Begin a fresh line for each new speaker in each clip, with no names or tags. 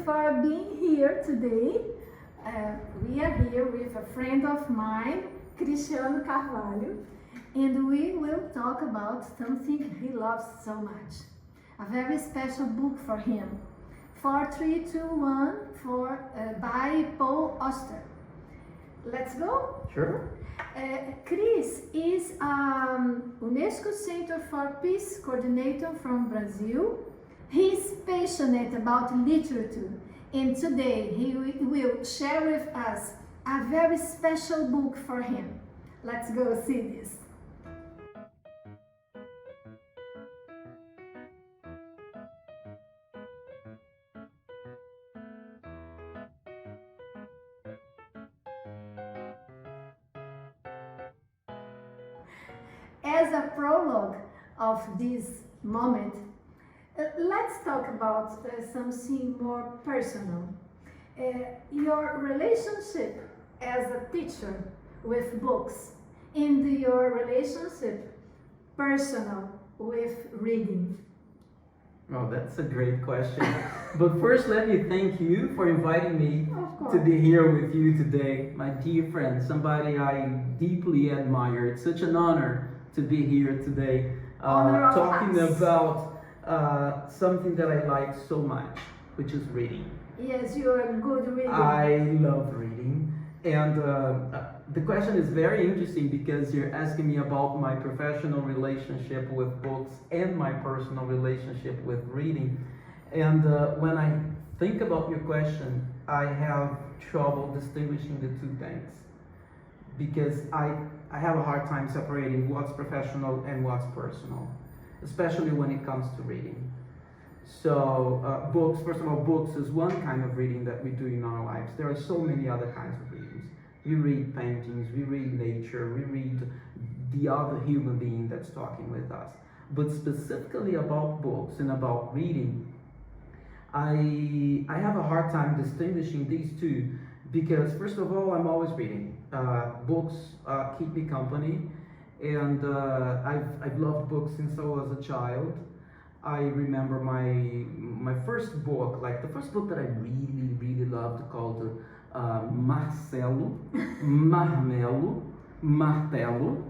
for being here today. We are here with a friend of mine, Cristiano Carvalho, and we will talk about something he loves so much. A very special book for him. 4321 by Paul Auster. Let's go?
Sure.
Chris is UNESCO Center for Peace coordinator from Brazil. He's passionate about literature, and today he will share with us a very special book for him. Let's go see this. As a prologue of this moment, let's talk about something more personal. Your relationship as a teacher with books and your relationship personal with reading.
Oh, that's a great question. But first, let me thank you for inviting me
Of course.
to be here with you today. My dear friend, somebody I deeply admire. It's such an honor to be here today,
Honor of
talking
us.
about something that I like so much, which is reading.
Yes, you're a good reader.
I love reading, and the question is very interesting because you're asking me about my professional relationship with books and my personal relationship with reading. And when I think about your question, I have trouble distinguishing the two things because I have a hard time separating what's professional and what's personal, especially when it comes to reading. So books, first of all, books is one kind of reading that we do in our lives. There are so many other kinds of readings. We read paintings, we read nature, we read the other human being that's talking with us. But specifically about books and about reading, I have a hard time distinguishing these two because, first of all, I'm always reading. Books keep me company, and I've loved books since I was a child. I remember my first book, like the first book that I really loved, called Marcelo, Marmelo, Martelo.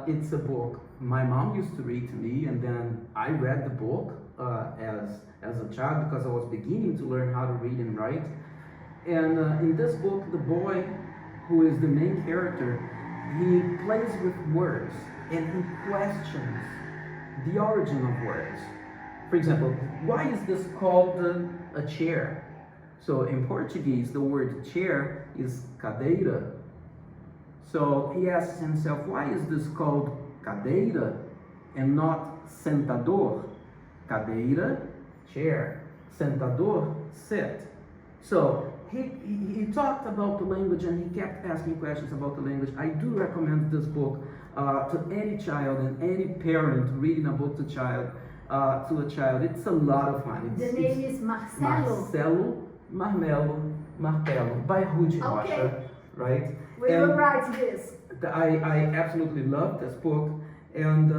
It's a book my mom used to read to me, and then I read the book as a child because I was beginning to learn how to read and write. And in this book, the boy who is the main character, he plays with words and he questions the origin of words. For example, why is this called a chair? So in Portuguese, the word chair is cadeira. So he asks himself, why is this called cadeira and not sentador? Cadeira, chair. Sentador, sit. So he talked about the language and he kept asking questions about the language. I do recommend this book to any child and any parent reading a book to a child. It's a lot of fun.
The name is Marcelo.
Marcelo, Marmelo, Martelo by Ruth Rocha, right?
We will write this.
I absolutely love this book, and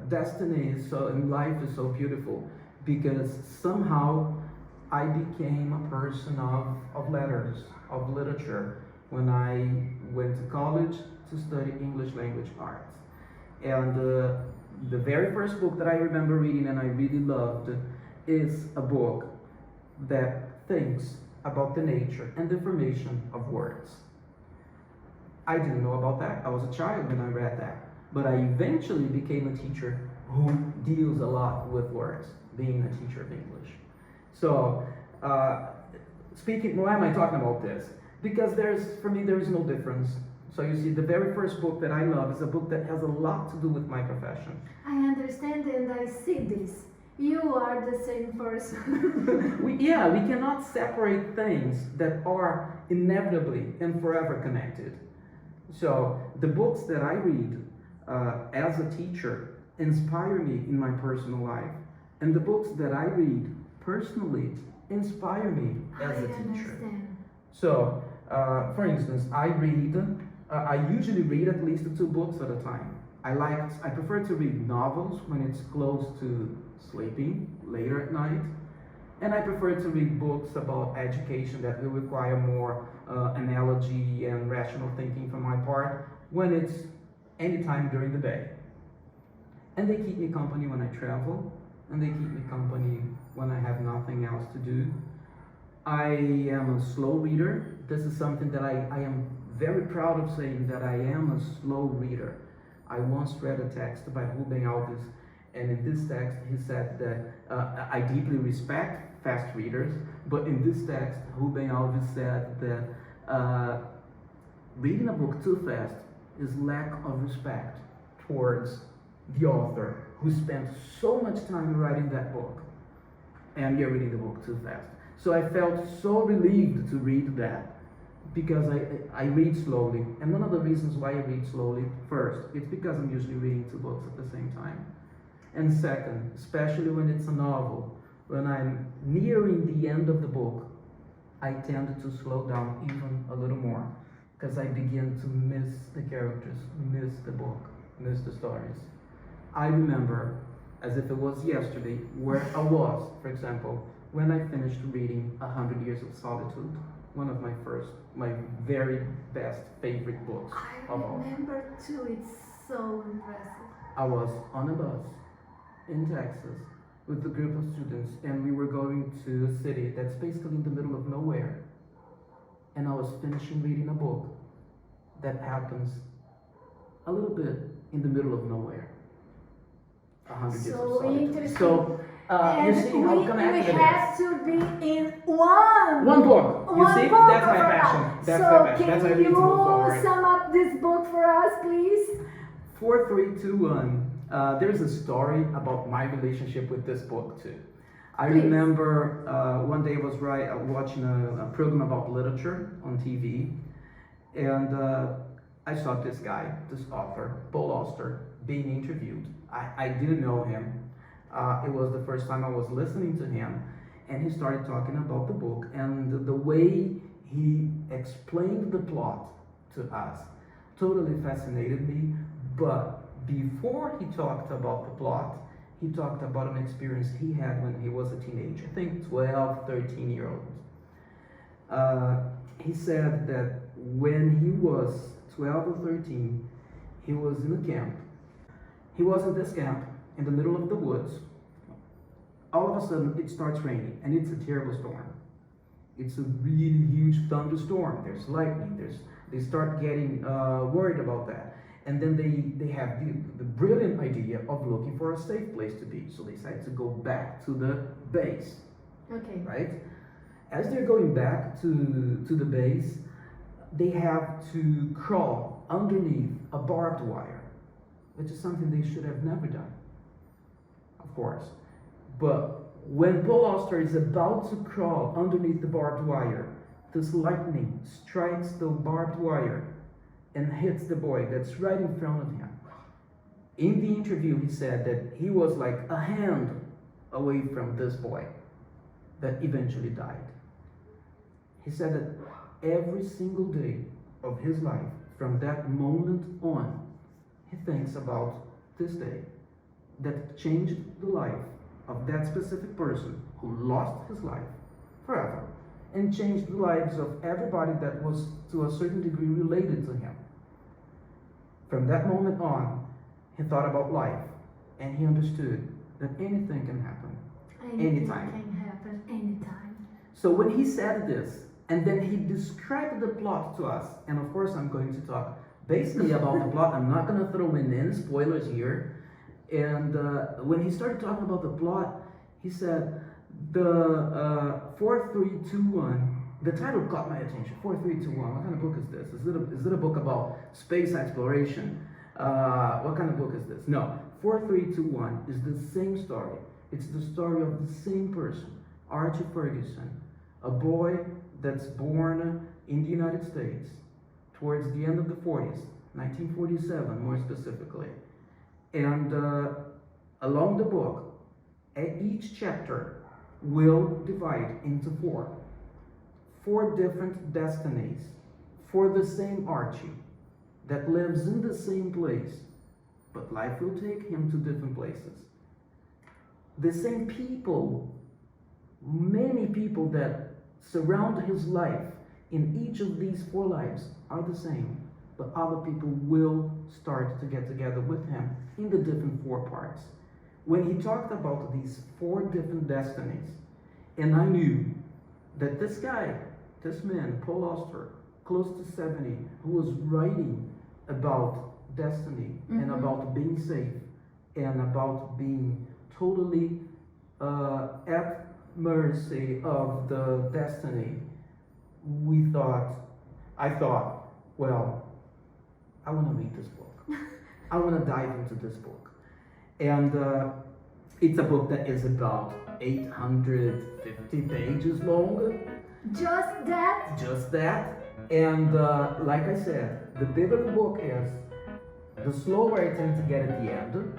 destiny is so, and life is so beautiful because somehow I became a person of letters, of literature, when I went to college to study English language arts. And the very first book that I remember reading and I really loved is a book that thinks about the nature and the formation of words. I didn't know about that. I was a child when I read that. But I eventually became a teacher who deals a lot with words, being a teacher of English. So, why am I talking about this? Because for me, there is no difference. So you see, the very first book that I love is a book that has a lot to do with my profession.
I understand and I see this. You are the same person.
we cannot separate things that are inevitably and forever connected. So the books that I read as a teacher inspire me in my personal life. And the books that I read personally inspire me as a teacher.
Understand.
So, for instance, I usually read at least 2 books at a time. I prefer to read novels when it's close to sleeping later at night. And I prefer to read books about education that will require more analogy and rational thinking from my part when it's any time during the day. And they keep me company when I travel, and they keep me company when I have nothing else to do. I am a slow reader. This is something that I am very proud of saying, that I am a slow reader. I once read a text by Rubem Alves, and in this text he said that I deeply respect fast readers, but in this text Rubem Alves said that reading a book too fast is lack of respect towards the author who spent so much time writing that book, and you're reading the book too fast. So I felt so relieved to read that, because I read slowly. And one of the reasons why I read slowly, first, it's because I'm usually reading two books at the same time. And second, especially when it's a novel, when I'm nearing the end of the book, I tend to slow down even a little more, because I begin to miss the characters, miss the book, miss the stories. I remember, as if it was yesterday, where I was, for example, when I finished reading 100 Years of Solitude, one of my very best favorite books of all.
I remember too, it's so impressive.
I was on a bus in Texas with a group of students, and we were going to a city that's basically in the middle of nowhere. And I was finishing reading a book that happens a little bit in the middle of nowhere. 100 Years of Solitude.
Interesting.
So, you see how connected it
we have
is.
to be in one
book. You
one
see?
book
That's my
for
passion.
us.
That's
So
my passion. That's why I need to move forward.
can you sum up this book for us, please?
4, 3, 2, 1. There's a story about my relationship with this book too. I
Please.
remember one day I was watching a program about literature on TV, and I saw this guy, this author, Paul Auster, being interviewed. I didn't know him. It was the first time I was listening to him, and he started talking about the book, and the way he explained the plot to us totally fascinated me. But before he talked about the plot, he talked about an experience he had when he was a teenager, I think 12, 13-year-old. He said that when he was 12 or 13, he was in a camp. He was in this camp in the middle of the woods. All of a sudden, it starts raining, and it's a terrible storm. It's a really huge thunderstorm. There's lightning. They start getting worried about that. And then they have the brilliant idea of looking for a safe place to be. So they decide to go back to the base.
Okay.
Right? As they're going back to the base, they have to crawl underneath a barbed wire, which is something they should have never done, of course. But when Paul Auster is about to crawl underneath the barbed wire, this lightning strikes the barbed wire and hits the boy that's right in front of him. In the interview, he said that he was like a hand away from this boy that eventually died. He said that every single day of his life, from that moment on, he thinks about this day that changed the life of that specific person who lost his life forever, and changed the lives of everybody that was to a certain degree related to him. From that moment on, he thought about life, and he understood that anything can happen, anytime.
Anything can happen anytime.
So when he said this, and then he described the plot to us, and of course I'm going to talk basically about the plot. I'm not going to throw in any spoilers here. And when he started talking about the plot, he said, the 4321, the title caught my attention. 4321, what kind of book is this? Is it a book about space exploration? What kind of book is this? No, 4321 is the same story. It's the story of the same person, Arte Ferguson, a boy that's born in the United States towards the end of the 40s, 1947 more specifically. And along the book, each chapter will divide into four different destinies for the same Archie that lives in the same place, but life will take him to different places. The same people many people that surround his life in each of these 4 lives are the same, but other people will start to get together with him in the different 4 parts. When he talked about these 4 different destinies, and I knew that this guy, this man, Paul Auster, close to 70, who was writing about destiny and about being safe and about being totally at mercy of the destiny, I thought, well, I want to read this book. I want to dive into this book. And it's a book that is about 850 pages long.
Just that?
Just that. And like I said, the bigger the book is, the slower I tend to get at the end,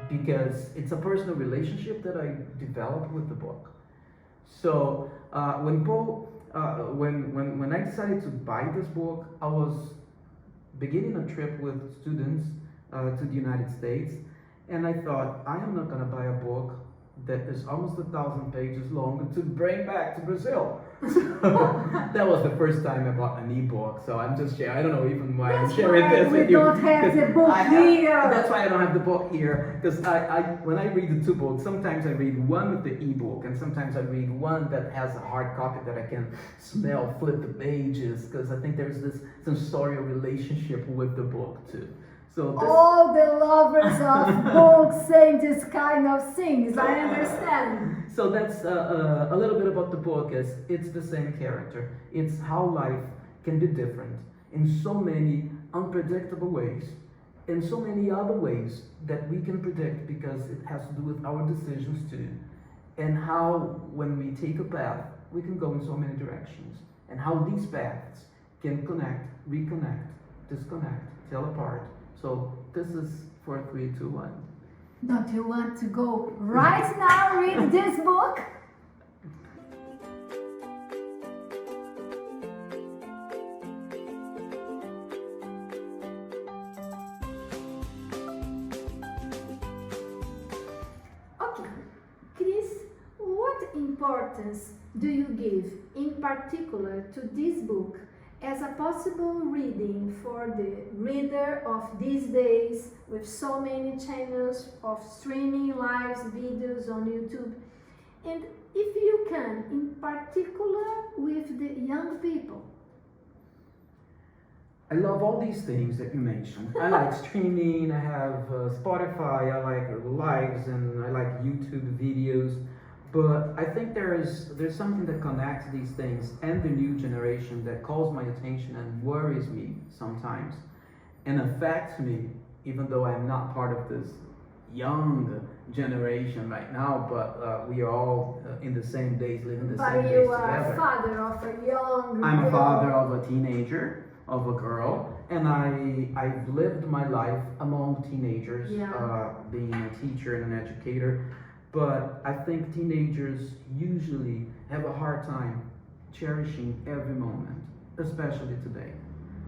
because it's a personal relationship that I developed with the book. So when I decided to buy this book, I was beginning a trip with students to the United States, and I thought, I am not going to buy a book that is almost 1,000 pages long to bring back to Brazil. That was the first time I bought an ebook, so I'm just sharing. I don't know even why I'm sharing this with you.
We don't have the book here.
That's why I don't have the book here, because when I read the 2 books, sometimes I read one with the ebook, and sometimes I read one that has a hard copy that I can smell, flip the pages, because I think there's this sensorial relationship with the book too. So
all the lovers of books saying this kind of things, I understand.
So that's a little bit about the book. It's the same character. It's how life can be different in so many unpredictable ways, in so many other ways that we can predict, because it has to do with our decisions too, and how when we take a path, we can go in so many directions, and how these paths can connect, reconnect, disconnect, tell apart. So this is 4, 3, 2, 1.
Don't you want to go right now read this book? Okay, Chris, what importance do you give in particular to this book as a possible reading for the reader of these days, with so many channels of streaming lives, videos on YouTube, and if you can, in particular with the young people?
I love all these things that you mentioned. I like streaming, I have Spotify, I like lives, and I like YouTube videos. But I think there's something that connects these things and the new generation that calls my attention and worries me sometimes and affects me, even though I'm not part of this young generation right now, but we are all in the same days, living the same days together.
But you are a father of a young girl.
I'm a father of a teenager, of a girl, and I've lived my life among teenagers, being a teacher and an educator. But I think teenagers usually have a hard time cherishing every moment, especially today.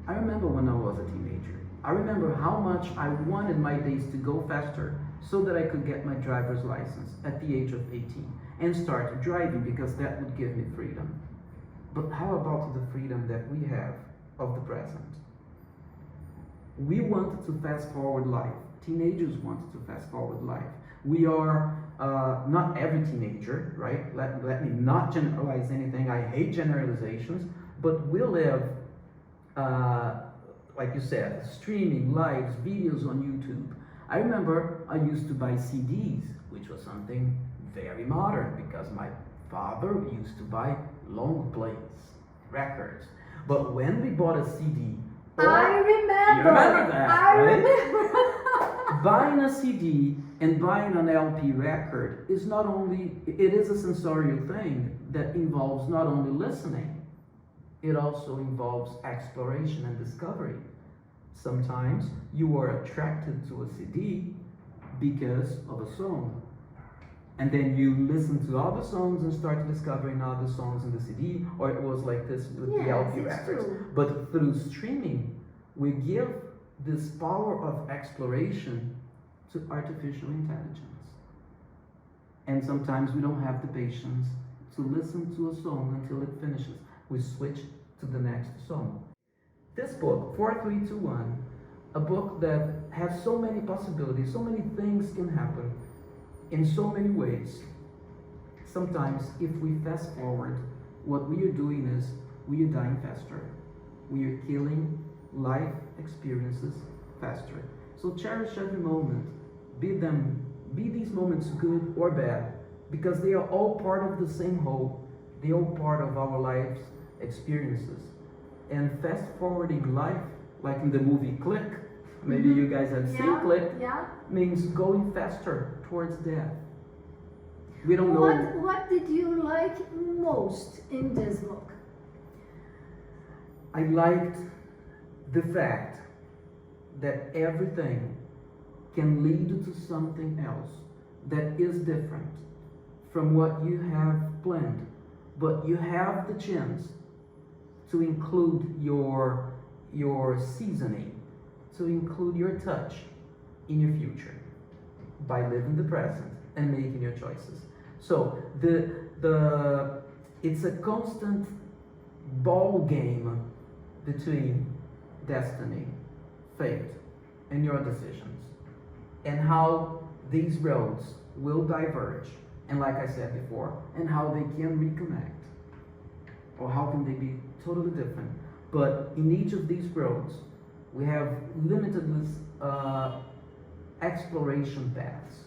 I remember when I was a teenager. I remember how much I wanted my days to go faster so that I could get my driver's license at the age of 18 and start driving, because that would give me freedom. But how about the freedom that we have of the present? We wanted to fast forward life. Teenagers wanted to fast forward life. We are not every teenager, right? Let me not generalize anything. I hate generalizations, but we live, like you said, streaming, lives, videos on YouTube. I remember I used to buy CDs, which was something very modern, because my father used to buy long plays, records. But when we bought a CD,
I remember.
You remember that,
I
right?
remember.
Buying a CD and buying an LP record is not only, it is a sensorial thing that involves not only listening, it also involves exploration and discovery. Sometimes you are attracted to a CD because of a song. And then you listen to other songs and start discovering other songs in the CD, or it was like this with the LP records.
True.
But through streaming, we give this power of exploration to artificial intelligence. And sometimes we don't have the patience to listen to a song until it finishes. We switch to the next song. This book, 4321, a book that has so many possibilities, so many things can happen in so many ways. Sometimes, if we fast forward, what we are doing is we are dying faster. We are killing life experiences faster. So cherish every moment. Be these moments good or bad, because they are all part of the same whole. They are all part of our life's experiences. And fast forwarding life, like in the movie Click, maybe you guys have seen Click, means going faster towards death. We don't know.
What did you like most in this book?
I liked the fact that everything can lead to something else that is different from what you have planned, but you have the chance to include your seasoning, to include your touch in your future by living the present and making your choices. So it's a constant ball game between destiny, fate, and your decisions, and how these roads will diverge, and like I said before, and how they can reconnect, or how can they be totally different. But in each of these roads, we have limitless exploration paths.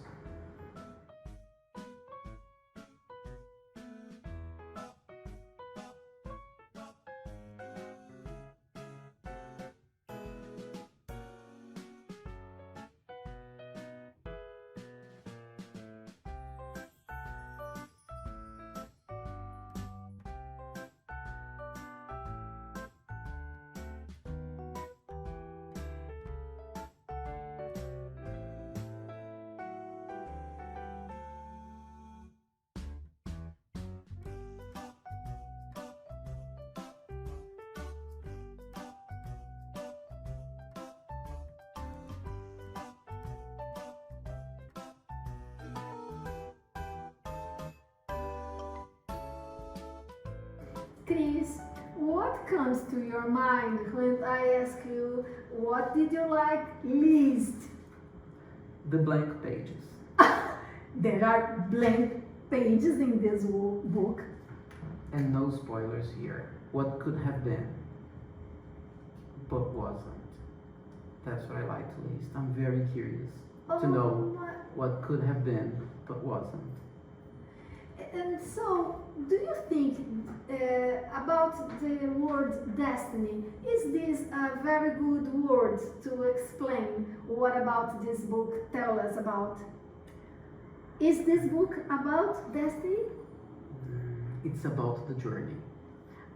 Chris, what comes to your mind when I ask you what did you like least?
The blank pages.
There are blank pages in this book.
And no spoilers here. What could have been, but wasn't. That's what I liked least. I'm very curious to know what could have been, but wasn't.
And so, do you think about the word destiny? Is this a very good word to explain what about this book tell us about? Is this book about destiny?
It's about the journey.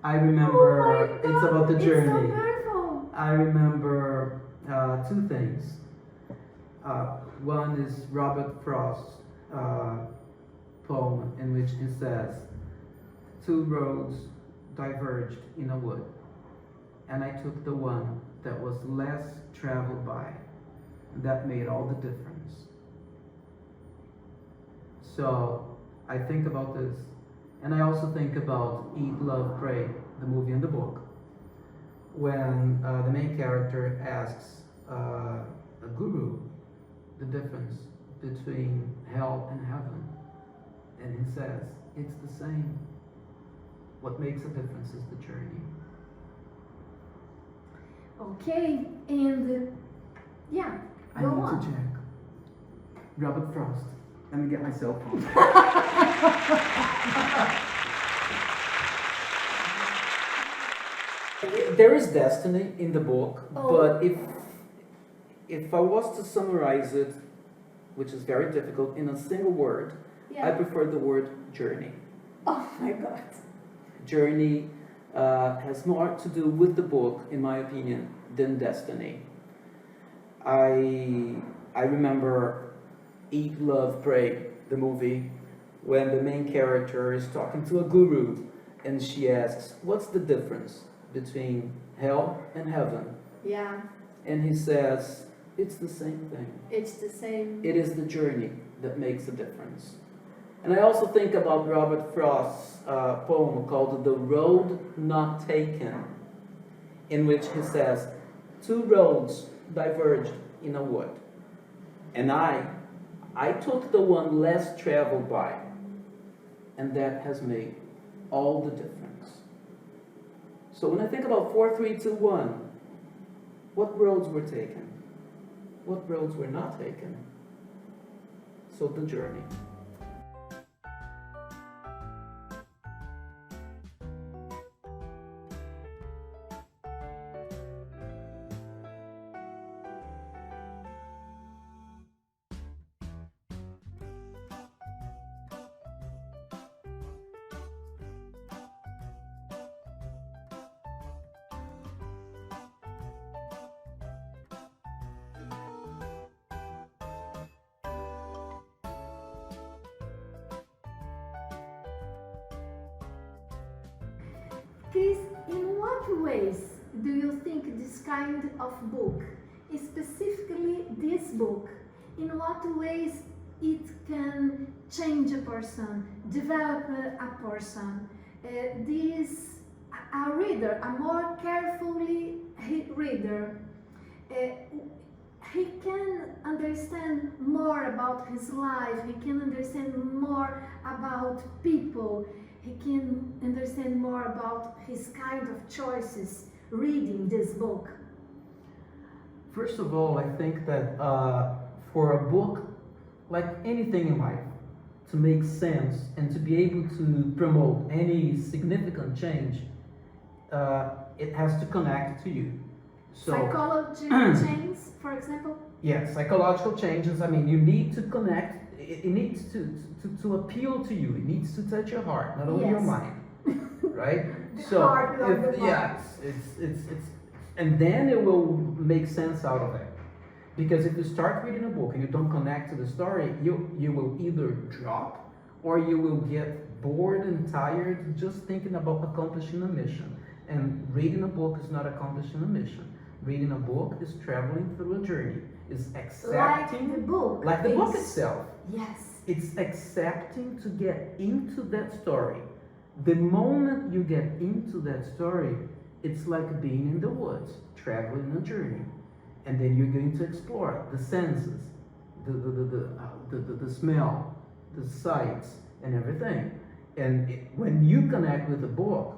I remember it's about the journey.
It's so beautiful.
I remember two things. One is Robert Frost's poem in which he says, two roads diverged in a wood, and I took the one that was less traveled by. That made all the difference. So I think about this, and I also think about Eat, Love, Pray, the movie and the book, when the main character asks a guru the difference between hell and heaven. And he says, it's the same. What makes a difference is the journey.
Okay, and yeah,
I
go
need
on.
to check. Robert Frost. Let me get my cell phone. There is destiny in the book, but if I was to summarize it, which is very difficult, in a single word, I prefer the word journey.
Oh my God.
Journey has more to do with the book, in my opinion, than destiny. I remember Eat, Love, Pray, the movie, when the main character is talking to a guru and she asks, what's the difference between hell and heaven?
Yeah.
And he says, it's the same thing.
It's the same.
It is the journey that makes a difference. And I also think about Robert Frost's poem called The Road Not Taken, in which he says, two roads diverged in a wood, and I took the one less traveled by, and that has made all the difference. So when I think about 4, 3, 2, 1, what roads were taken? What roads were not taken? So the journey.
Chris, in what ways do you think this kind of book, specifically this book, in what ways it can change a person, develop a person? A reader, a more carefully reader, he can understand more about his life, he can understand more about people, he can understand more about his kind of choices reading this book.
First of all, I think that for a book, like anything in life, to make sense and to be able to promote any significant change, it has to connect to you. So,
psychological change, for example?
Yes, psychological changes. I mean, you need to connect. It needs to appeal to you. It needs to touch your heart, not only your mind, right?
The heart of the mind.
Yes, it's and then it will make sense out of it. Because if you start reading a book and you don't connect to the story, you will either drop or you will get bored and tired just thinking about accomplishing a mission. And reading a book is not accomplishing a mission. Reading a book is traveling through a journey. Is accepting
like the book.
Like the book itself.
Yes.
It's accepting to get into that story. The moment you get into that story, it's like being in the woods, traveling a journey. And then you're going to explore the senses, the smell, the sights, and everything. And when you connect with the book,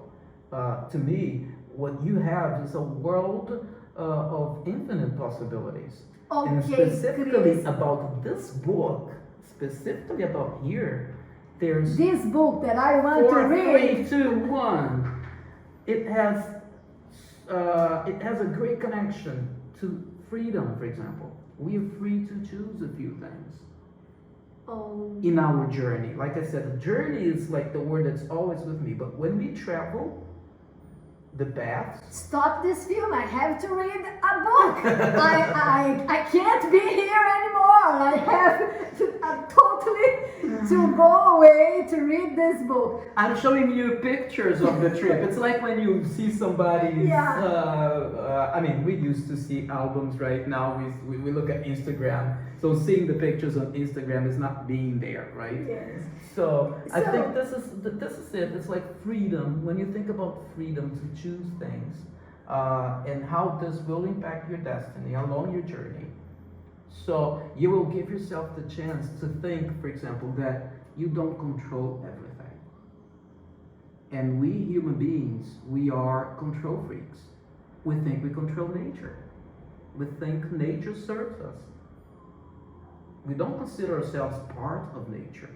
to me, what you have is a world of infinite possibilities.
Okay,
and specifically
Chris,
about this book, specifically about here, there's
this book that I want to read.
3, 2, 1. It has a great connection to freedom, for example. We are free to choose a few things in our journey. Like I said, the journey is like the word that's always with me. But when we travel, the paths.
Stop this film. I have to read a book. I can't be here anymore. I have to totally to go away to read this book.
I'm showing you pictures of the trip. It's like when you see somebody's. I mean, we used to see albums. Right now, we look at Instagram. So seeing the pictures on Instagram is not being there, right?
Yes.
So I think this is it. It's like freedom. When you think about freedom to choose things, and how this will impact your destiny along your journey. So you will give yourself the chance to think, for example, that you don't control everything. And we human beings, we are control freaks. We think we control nature. We think nature serves us. We don't consider ourselves part of nature.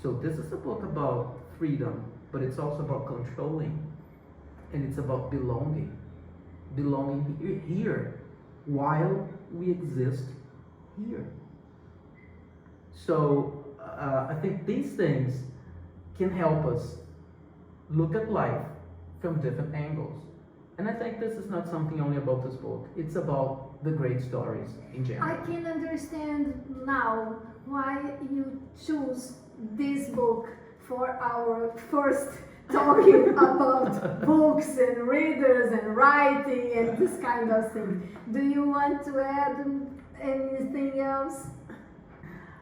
So this is a book about freedom, but it's also about controlling. And it's about belonging. Belonging here while we exist here. So I think these things can help us look at life from different angles. And I think this is not something only about this book. It's about the great stories in general.
I can understand now why you choose this book for our first talking about books and readers and writing and this kind of thing. Do you want to add anything else?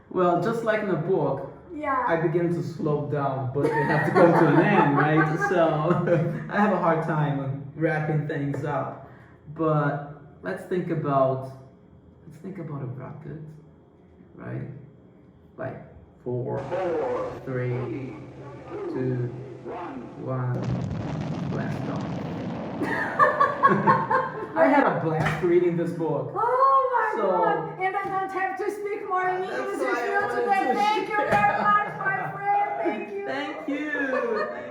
Well, just like in a book,
Yeah.
I begin to slow down, but they have to come to an end, right? So I have a hard time wrapping things up. But let's think about a rocket, right? Like 4, 3, 2, 1, blast off. I had a blast reading this book.
Oh my
So-
God! And I don't have to speak more in English
That's
with
why I
you
wanted
today.
to
Thank you
share.
very much, my friend. Thank you.
Thank you.